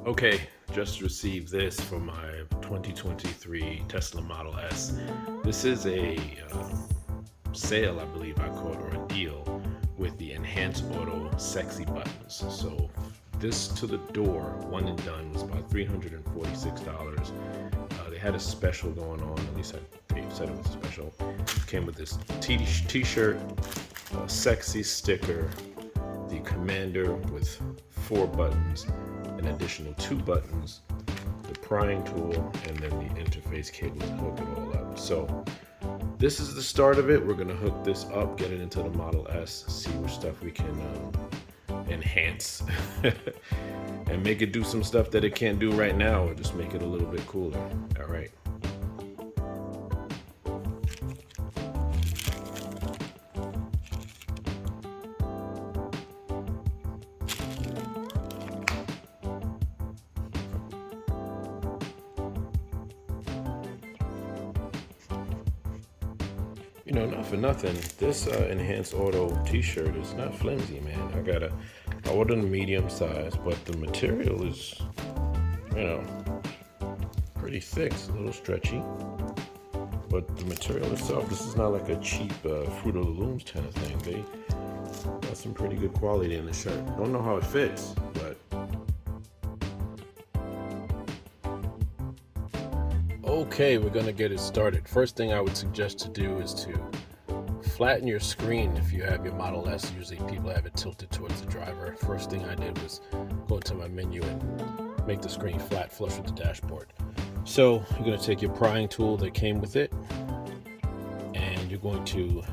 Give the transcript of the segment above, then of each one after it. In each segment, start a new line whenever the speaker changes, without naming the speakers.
Okay, just received this for my 2023 Tesla Model S. This is a sale, I believe I caught, or a deal with the Enhance Auto Sexy buttons. So this to the door, one and done, was about $346. They had a special going on, at least they said it was a special. Came with this t-shirt, a sexy sticker, the Commander with 4 buttons, an additional 2 buttons, the prying tool, and then the interface cable to hook it all up. So this is the start of it. We're gonna hook this up, get it into the Model S, see what stuff we can enhance and make it do some stuff that it can't do right now, or just make it a little bit cooler. All right. You know, not for nothing, this Enhanced Auto t-shirt is not flimsy, man. I ordered a medium size, but the material is, you know, pretty thick. It's a little stretchy, but the material itself, this is not like a cheap Fruit of the Looms kind of thing. They got some pretty good quality in the shirt. Don't know how it fits, but okay, we're gonna get it started. First thing I would suggest to do is to flatten your screen. If you have your Model S, usually people have it tilted towards the driver. First thing I did was go into my menu and make the screen flat, flush with the dashboard. So you're gonna take your prying tool that came with it, and you're going to,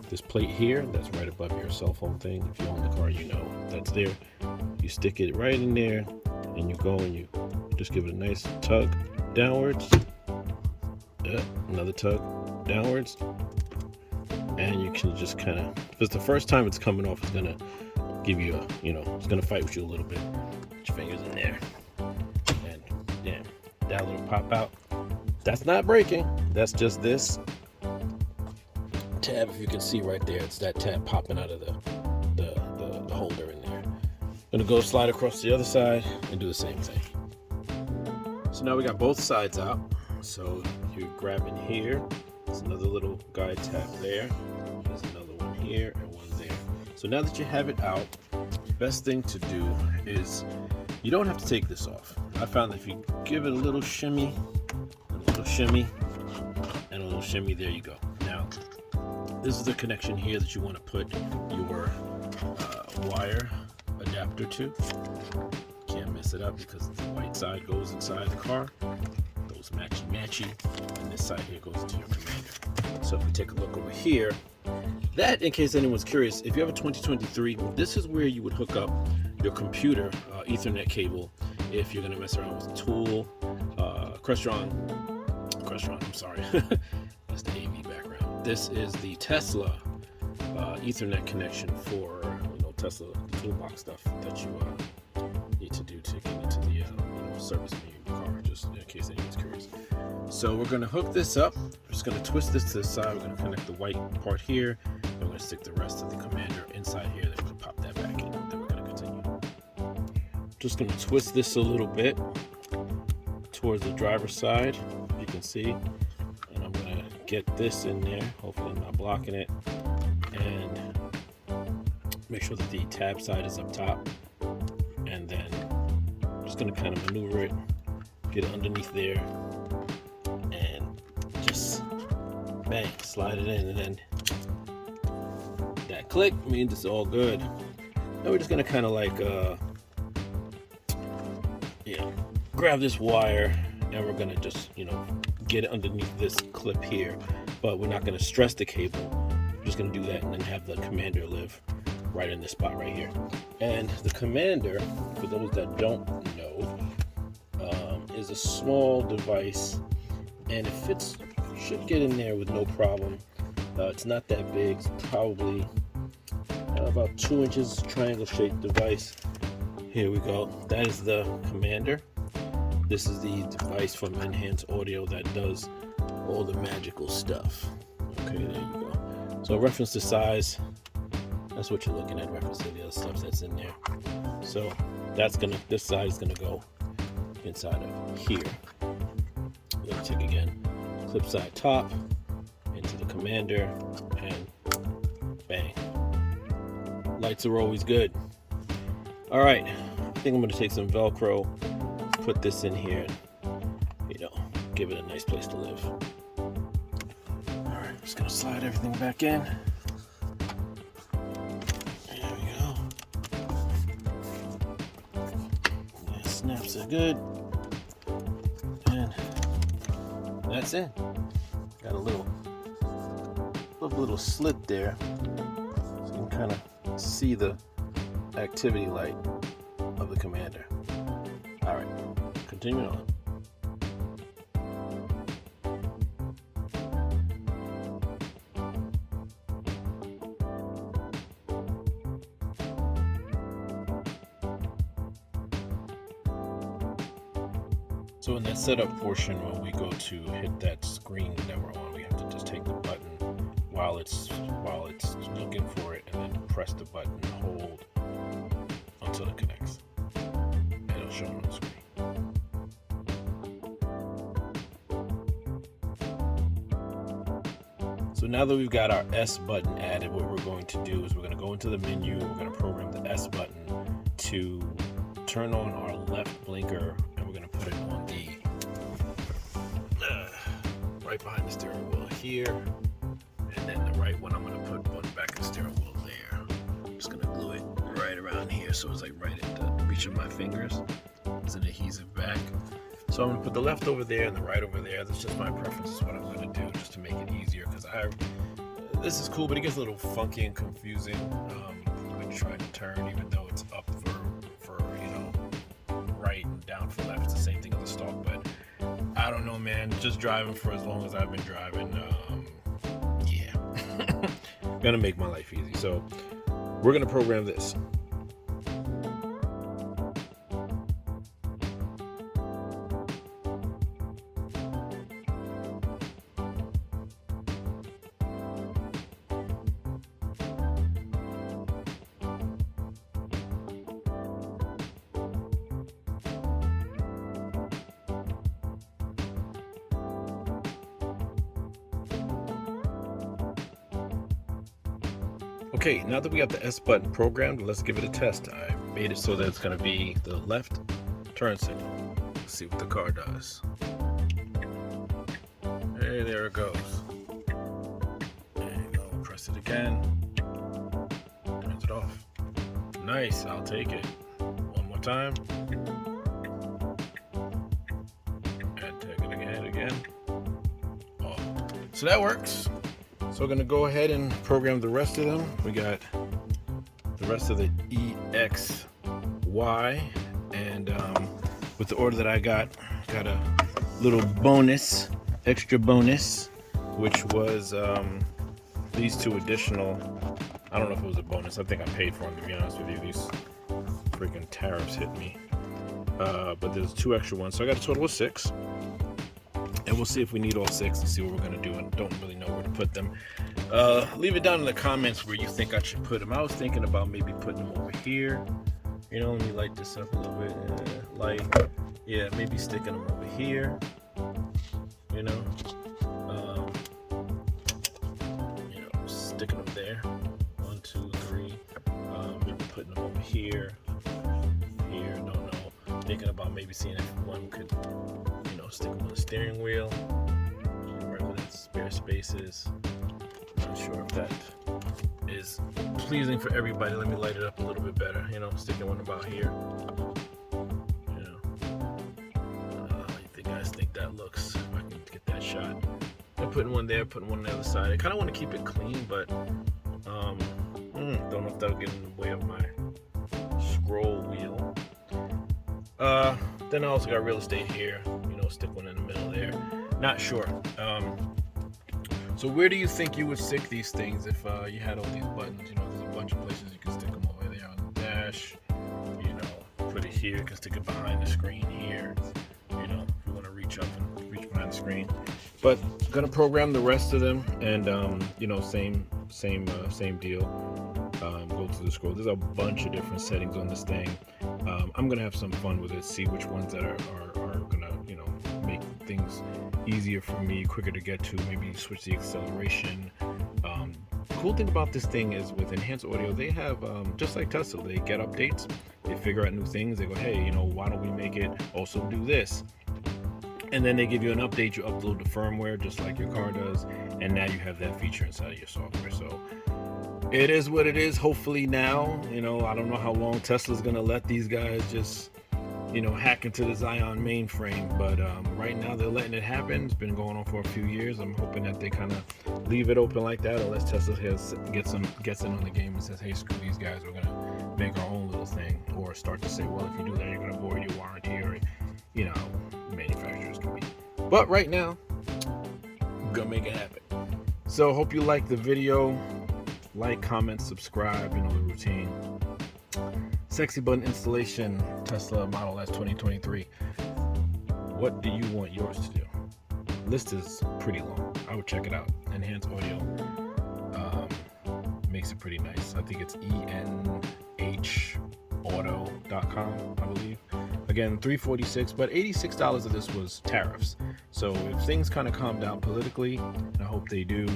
this plate here that's right above your cell phone thing, if you own the car, you know that's there. You stick it right in there, and you go and you just give it a nice tug downwards, another tug downwards, and you can just kind of, if it's the first time it's coming off, it's gonna give you a, you know, it's gonna fight with you a little bit. Put your fingers in there, and damn, that little pop out. That's not breaking. That's just this tab. If you can see right there, it's that tab popping out of the holder in there. Gonna go slide across the other side and do the same thing. So now we got both sides out. So you grab in here. There's another little guide tab there. There's another one here and one there. So now that you have it out, the best thing to do is, you don't have to take this off. I found that if you give it a little shimmy, and a little shimmy, and a little shimmy, there you go. Now, this is the connection here that you want to put your wire adapter to. Can't mess it up because the white side goes inside the car, those matchy, and this side here goes into your Commander. So if we take a look over here, that, in case anyone's curious, if you have a 2023, this is where you would hook up your computer Ethernet cable if you're gonna mess around with Tool, Crestron, I'm sorry, that's the AV background. This is the Tesla Ethernet connection for, you know, Tesla, the toolbox stuff that you need to do to get into the service menu in your car, just in case anyone's curious. So we're going to hook this up. We're just going to twist this to the side. We're going to connect the white part here, and we're going to stick the rest of the Commander inside here. Then we're going to pop that back in. Then we're going to continue. Just going to twist this a little bit towards the driver's side, you can see, and I'm going to get this in there. Hopefully I'm not blocking it, and make sure that the tab side is up top, and then I'm just going to kind of maneuver it, get it underneath there, and just bang, slide it in, and then that click means it's all good. Now we're just going to kind of like grab this wire, and we're going to just, you know, get it underneath this clip here, but we're not going to stress the cable. We're just going to do that and then have the Commander live right in this spot right here. And the Commander, for those that don't know, is a small device, and it fits, should get in there with no problem. It's not that big. It's probably about 2 inches, triangle shaped device. Here we go. That is the Commander. This is the device from Enhance Audio that does all the magical stuff. Okay, there you go. So reference the size. That's what you're looking at, reference to the other stuff that's in there. So this side is gonna go inside of here. I'm gonna take again, clip side top into the commander, and bang. Lights are always good. All right, I think I'm gonna take some Velcro, put this in here, and, give it a nice place to live. All right, just gonna slide everything back in. There we go. That snaps it good, and that's it. Got a little slit there, so you can kind of see the activity light of the commander. All right, continue on. So in that setup portion, when we go to hit that screen that we're on, we have to just take the button while it's looking for it, and then press the button and hold until it connects. And it'll show on the screen. So now that we've got our S button added, what we're going to do is we're going to go into the menu, we're going to program the S button to turn on our left blinker, and we're going to put it on the right behind the steering wheel here, and then the right one I'm going to put on the back of the steering wheel there. I'm just going to glue it right around here so it's like right at the reach of my fingers. There's an adhesive back. So I'm going to put the left over there and the right over there. That's just my preference. Is what I'm going to do just to make it easier, because this is cool, but it gets a little funky and confusing when you try to turn, even though it's up for right and down for left. It's the same thing as a stalk, but I don't know, man. Just driving for as long as I've been driving, yeah, gonna make my life easy. So we're gonna program this. Okay, now that we got the S button programmed, let's give it a test. I made it so that it's going to be the left turn signal. Let's see what the car does. Hey, there it goes. There you go. Press it again. Turns it off. Nice, I'll take it. One more time. And take it again. Off. So that works. So we're going to go ahead and program the rest of them. We got the rest of the EXY, and with the order that I got a little bonus, extra bonus, which was these two additional. I don't know if it was a bonus. I think I paid for them, to be honest with you. These freaking tariffs hit me. But there's two extra ones. So I got a total of 6. And we'll see if we need all 6 and see what we're going to do, and don't really know where to put them. Leave it down in the comments where you think I should put them. I was thinking about maybe putting them over here. Let me light this up a little bit. Yeah, maybe sticking them over here. Sticking them there. 1, 2, 3. Maybe putting them over here. Don't know. Thinking about maybe seeing if one could, stick them on the steering wheel, right where that spare space is. Not sure if that is pleasing for everybody. Let me light it up a little bit better. Sticking one about here. You guys think that looks? If I can get that shot. I'm putting one there, putting one on the other side. I kind of want to keep it clean, but don't know if that'll get in the way of my scroll wheel. Then I also got real estate here. Stick one in the middle there. Not sure. So where do you think you would stick these things if you had all these buttons? There's a bunch of places you can stick them over there on the dash. Put it here. You can stick it behind the screen here. If you want to reach up and reach behind the screen. But gonna program the rest of them, and same deal. Go to the scroll. There's a bunch of different settings on this thing. I'm gonna have some fun with it, see which ones that are gonna, make things easier for me, quicker to get to, maybe switch the acceleration. Cool thing about this thing is with Enhance Audio, they have, just like Tesla, they get updates, they figure out new things, they go, hey, why don't we make it also do this? And then they give you an update, you upload the firmware just like your car does, and now you have that feature inside of your software. So it is what it is. Hopefully now, I don't know how long Tesla's gonna let these guys just, hack into the Xeon mainframe, but right now they're letting it happen. It's been going on for a few years. I'm hoping that they kind of leave it open like that, unless Tesla gets in on the game and says, hey, screw these guys, we're gonna make our own little thing, or start to say, well, if you do that, you're gonna void your warranty, or manufacturers can be. But right now, I'm gonna make it happen. So hope you like the video. Like, comment, subscribe, the routine. Sexy button installation, Tesla Model S 2023. What do you want yours to do? List is pretty long. I would check it out. Enhance Audio makes it pretty nice. I think it's enhauto.com, I believe. Again, $346, but $86 of this was tariffs. So if things kind of calm down politically, and I hope they do,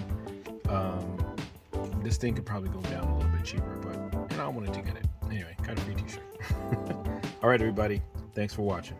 this thing could probably go down a little bit cheaper, but I wanted to get it. Anyway, kind of free t-shirt. All right, everybody. Thanks for watching.